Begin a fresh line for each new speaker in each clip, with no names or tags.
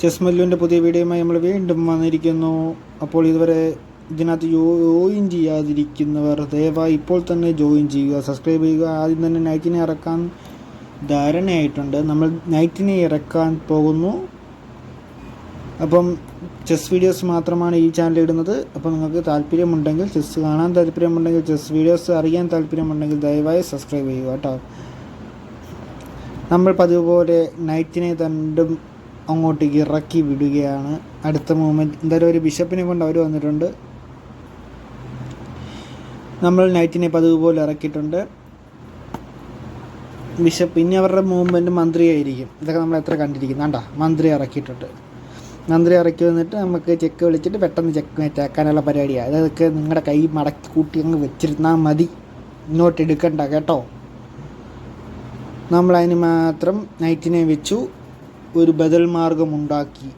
Chess മല്ലുവിൻ്റെ പുതിയ വീഡിയോയുമായി നമ്മൾ വീണ്ടും വന്നിരിക്കുന്നു. അപ്പോൾ ഇതുവരെ ഇതിനകത്ത് ജോയിൻ ചെയ്യാതിരിക്കുന്നവർ ദയവായി ഇപ്പോൾ തന്നെ ജോയിൻ ചെയ്യുക, സബ്സ്ക്രൈബ് ചെയ്യുക. ആദ്യം തന്നെ നൈറ്റിനെ ഇറക്കാൻ ധാരണയായിട്ടുണ്ട്. നമ്മൾ നൈറ്റിനെ ഇറക്കാൻ പോകുന്നു. അപ്പം ചെസ് വീഡിയോസ് മാത്രമാണ് ഈ ചാനൽ ഇടുന്നത്. അപ്പോൾ നിങ്ങൾക്ക് താല്പര്യമുണ്ടെങ്കിൽ, ചെസ് കാണാൻ താല്പര്യമുണ്ടെങ്കിൽ, ചെസ് വീഡിയോസ് അറിയാൻ താല്പര്യമുണ്ടെങ്കിൽ ദയവായി സബ്സ്ക്രൈബ് ചെയ്യുക കേട്ടോ. നമ്മൾ പതിവ് പോലെ നൈറ്റിനെ രണ്ടും അങ്ങോട്ടേക്ക് ഇറക്കി വിടുകയാണ്. അടുത്ത മൂവ്മെൻറ്റ് എന്തായാലും ഒരു ബിഷപ്പിനെ കൊണ്ട് അവർ വന്നിട്ടുണ്ട്. നമ്മൾ നൈറ്റിനെ പതിവ് പോലെ ഇറക്കിയിട്ടുണ്ട്. ബിഷപ്പ് ഇനി അവരുടെ മൂവ്മെൻറ്റ് മന്ത്രിയായിരിക്കും. ഇതൊക്കെ നമ്മൾ എത്ര കണ്ടിരിക്കുന്നു. വേണ്ട, മന്ത്രി ഇറക്കിയിട്ടുണ്ട്. മന്ത്രി ഇറക്കി വന്നിട്ട് നമുക്ക് ചെക്ക് വിളിച്ചിട്ട് പെട്ടെന്ന് ചെക്ക് മേറ്റ് ആക്കാനുള്ള പരിപാടിയാണ്. അതൊക്കെ നിങ്ങളുടെ കൈ മടക്കി കൂട്ടി അങ്ങ് വെച്ചിരുന്നാൽ മതി, ഇങ്ങോട്ട് എടുക്കണ്ട കേട്ടോ. നമ്മളതിന് മാത്രം നൈറ്റിനെ വെച്ചു ഒരു ബദൽ മാർഗമുണ്ടാക്കി.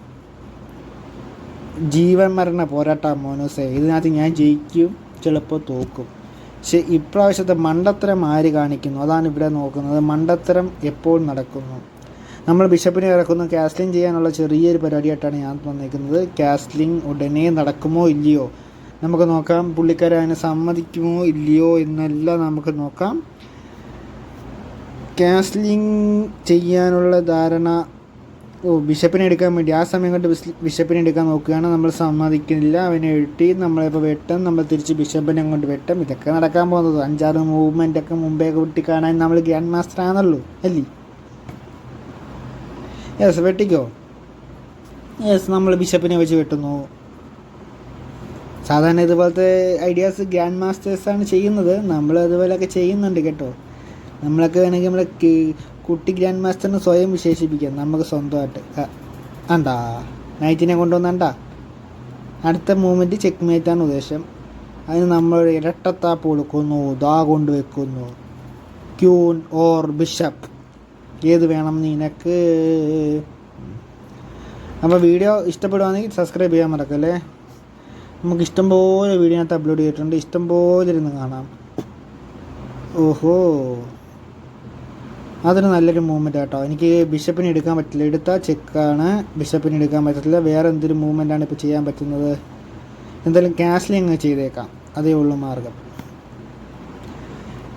ജീവൻ മരണ പോരാട്ടം മോനോസേ. ഇതിനകത്ത് ഞാൻ ജയിക്കും, ചിലപ്പോൾ തോക്കും. പക്ഷെ ഇപ്രാവശ്യത്തെ മണ്ടത്തരം ആര് കാണിക്കുന്നു, അതാണ് ഇവിടെ നോക്കുന്നത്. മണ്ടത്തരം എപ്പോൾ നടക്കുന്നു. നമ്മൾ ബിഷപ്പിനെ ഇറക്കുന്നു. കാസ്ലിംഗ് ചെയ്യാനുള്ള ചെറിയൊരു പരിപാടിയായിട്ടാണ് ഞാൻ വന്നിരിക്കുന്നത്. കാസ്ലിംഗ് ഉടനെ നടക്കുമോ ഇല്ലയോ നമുക്ക് നോക്കാം. പുള്ളിക്കാരൻ അതിനെ സമ്മതിക്കുമോ ഇല്ലയോ എന്നെല്ലാം നമുക്ക് നോക്കാം. കാസ്ലിംഗ് ചെയ്യാനുള്ള ധാരണ ബിഷപ്പിനെ എടുക്കാൻ വേണ്ടി ആ സമയം കൊണ്ട് ബിഷപ്പിനെ എടുക്കാൻ നോക്കുകയാണ്. നമ്മൾ സമ്മതിക്കുന്നില്ല. അവനെ വെട്ടി നമ്മളിപ്പോൾ വെട്ടും, നമ്മൾ തിരിച്ച് ബിഷപ്പിനെ കൊണ്ട് വെട്ടും. ഇതൊക്കെ നടക്കാൻ പോകുന്നത് 5-6 മൂവ്മെൻ്റൊക്കെ മുമ്പേ വെട്ടി കാണാൻ നമ്മൾ ഗ്രാൻഡ് മാസ്റ്റർ ആണല്ലോ അല്ലേ. യെസ്, വെട്ടിക്കോ. യെസ്, നമ്മൾ ബിഷപ്പിനെ വെച്ച് വെട്ടുന്നു. സാധാരണ ഇതുപോലത്തെ ഐഡിയാസ് ഗ്രാൻഡ് മാസ്റ്റേഴ്സാണ് ചെയ്യുന്നത്. നമ്മൾ അതുപോലെയൊക്കെ ചെയ്യുന്നുണ്ട് കേട്ടോ. നമ്മളൊക്കെ വേണമെങ്കിൽ നമ്മളെ കുട്ടി ഗ്രാൻഡ് മാസ്റ്ററിന് സ്വയം വിശേഷിപ്പിക്കാം നമുക്ക് സ്വന്തമായിട്ട്. ആണ്ടാ നൈറ്റിനെ കൊണ്ടുവന്നണ്ടാ. അടുത്ത മൂവ്മെൻറ്റ് ചെക്ക് മേറ്റാണ് ഉദ്ദേശം. അതിന് നമ്മൾ ഇരട്ടത്താപ്പ് കൊടുക്കുന്നു, ദാ കൊണ്ടുവെക്കുന്നു. ക്യൂൻ ഓർ ബിഷപ്പ്, ഏത് വേണം നിനക്ക്. അപ്പോൾ വീഡിയോ ഇഷ്ടപ്പെടുവാണെങ്കിൽ സബ്സ്ക്രൈബ് ചെയ്യാൻ മറക്കല്ലേ. നമുക്ക് ഇഷ്ടംപോലെ വീഡിയോനകത്ത് അപ്ലോഡ് ചെയ്തിട്ടുണ്ട്, ഇഷ്ടംപോലെ ഇരുന്ന് കാണാം. ഓഹോ, അതൊരു നല്ലൊരു മൂവ്മെൻറ്റ് കേട്ടോ. എനിക്ക് ബിഷപ്പിനെ എടുക്കാൻ പറ്റില്ല, എടുത്താൽ ചെക്കാണ്. ബിഷപ്പിനെ എടുക്കാൻ പറ്റത്തില്ല. വേറെ എന്തൊരു മൂവ്മെൻറ്റാണ് ഇപ്പോൾ ചെയ്യാൻ പറ്റുന്നത്. എന്തായാലും കാസ്ലിംഗ് ചെയ്തേക്കാം, അതേ ഉള്ളൂ മാർഗം.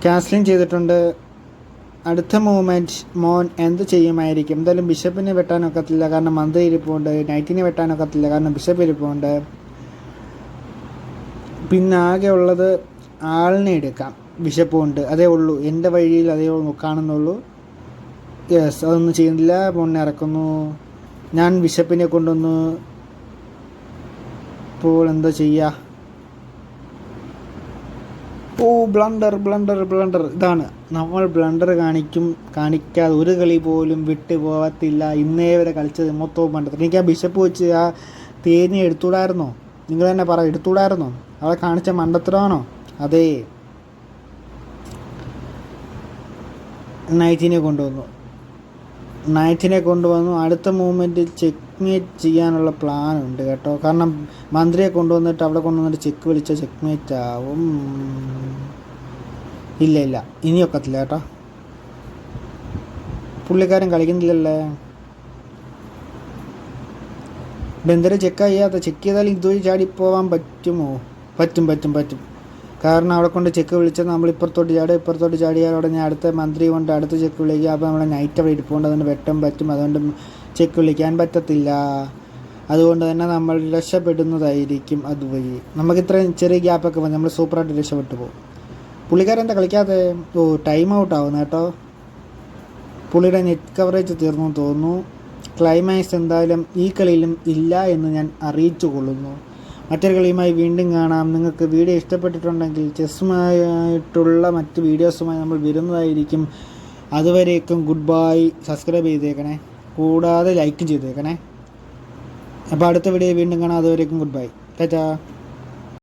കാസ്ലിംഗ് ചെയ്തിട്ടുണ്ട്. അടുത്ത മൂവ്മെൻറ്റ് മോൻ എന്ത് ചെയ്യുമായിരിക്കും. എന്തായാലും ബിഷപ്പിനെ വെട്ടാനൊക്കത്തില്ല, കാരണം മന്ത്രി ഇരിപ്പുണ്ട്. നൈറ്റിനെ വെട്ടാനൊക്കത്തില്ല, കാരണം ബിഷപ്പ് ഇരിപ്പുണ്ട്. പിന്നെ ആകെ ഉള്ളത് ആളിനെ എടുക്കാം. ബിഷപ്പും ഉണ്ട്, അതേ ഉള്ളൂ. എൻ്റെ വഴിയിൽ അതേ കാണുന്നുള്ളൂ. യെസ്, അതൊന്നും ചെയ്യുന്നില്ല. മോനെ ഇറക്കുന്നു. ഞാൻ ബിഷപ്പിനെ കൊണ്ടുവന്നു. ഇപ്പോൾ എന്താ ചെയ്യുക. ഓ, ബ്ലണ്ടർ ബ്ലണ്ടർ ബ്ലണ്ടർ. ഇതാണ് നമ്മൾ ബ്ലണ്ടർ കാണിക്കാതെ ഒരു കളി പോലും വിട്ടു പോകത്തില്ല. ഇന്നേ വരെ കളിച്ചത് മൊത്തവും പണ്ടത്തിൽ. എനിക്ക് ആ ബിഷപ്പ് വെച്ച് ആ തേനെ എടുത്തുകൂടായിരുന്നോ? നിങ്ങൾ തന്നെ പറ, എടുത്തുകൂടായിരുന്നോ? അവളെ കാണിച്ച മണ്ടത്തരമാണോ? അതേ, നൈറ്റിനെ കൊണ്ടുവന്നു. അടുത്ത മൂവ്മെൻറ്റ് ചെക്ക്മേറ്റ് ചെയ്യാനുള്ള പ്ലാൻ ഉണ്ട് കേട്ടോ. കാരണം മന്ത്രിയെ കൊണ്ടുവന്നിട്ട് അവിടെ കൊണ്ടുവന്നിട്ട് ചെക്ക് വിളിച്ച ചെക്ക്മേറ്റ് ആവും. ഇല്ല, ഇനിയൊക്കത്തില്ല കേട്ടോ. പുള്ളിക്കാരൻ കളിക്കുന്നില്ലല്ലേ. എന്തൊരു ചെക്ക് ചെയ്താൽ ഇതുവഴി ചാടിപ്പോവാൻ പറ്റുമോ? പറ്റും. കാരണം അവിടെ കൊണ്ട് ചെക്ക് വിളിച്ചാൽ നമ്മൾ ഇപ്പുറത്തോട്ട് ചാടിയാൽ അവിടെ ഞാൻ അടുത്ത മന്ത്രി കൊണ്ട് അടുത്ത ചെക്ക് വിളിക്കുക. അപ്പോൾ നമ്മളെ നൈറ്റ് അവിടെ ഇരിപ്പുണ്ട്, അതുകൊണ്ട് വെട്ടം പറ്റും. അതുകൊണ്ട് ചെക്ക് വിളിക്കാൻ പറ്റത്തില്ല. അതുകൊണ്ട് തന്നെ നമ്മൾ രക്ഷപ്പെടുന്നതായിരിക്കും അതുവഴി. നമുക്ക് ഇത്രയും ചെറിയ ഗ്യാപ്പൊക്കെ വന്ന് നമ്മൾ സൂപ്പറായിട്ട് രക്ഷപ്പെട്ടു പോകും. പുള്ളിക്കാരൻ എന്താ കളിക്കാതെ? ഓ, ടൈം ഔട്ട് ആവുന്നു കേട്ടോ. പുള്ളിയുടെ നെറ്റ് കവറേജ് തീർന്നു തോന്നുന്നു. ക്ലൈമാക്സ് എന്തായാലും ഈ കളിയിലും ഇല്ല എന്ന് ഞാൻ അറിയിച്ചു കൊള്ളുന്നു. മറ്റൊരു കളിയുമായി വീണ്ടും കാണാം. നിങ്ങൾക്ക് വീഡിയോ ഇഷ്ടപ്പെട്ടിട്ടുണ്ടെങ്കിൽ ചെസ്സുമായിട്ടുള്ള മറ്റ് വീഡിയോസുമായി നമ്മൾ വരുന്നതായിരിക്കും. അതുവരേക്കും ഗുഡ് ബൈ. സബ്സ്ക്രൈബ് ചെയ്തേക്കണേ, കൂടാതെ ലൈക്കും ചെയ്തേക്കണേ. അപ്പോൾ അടുത്ത വീഡിയോ വീണ്ടും കാണാം. അതുവരേക്കും ഗുഡ് ബൈ. ടാറ്റാ.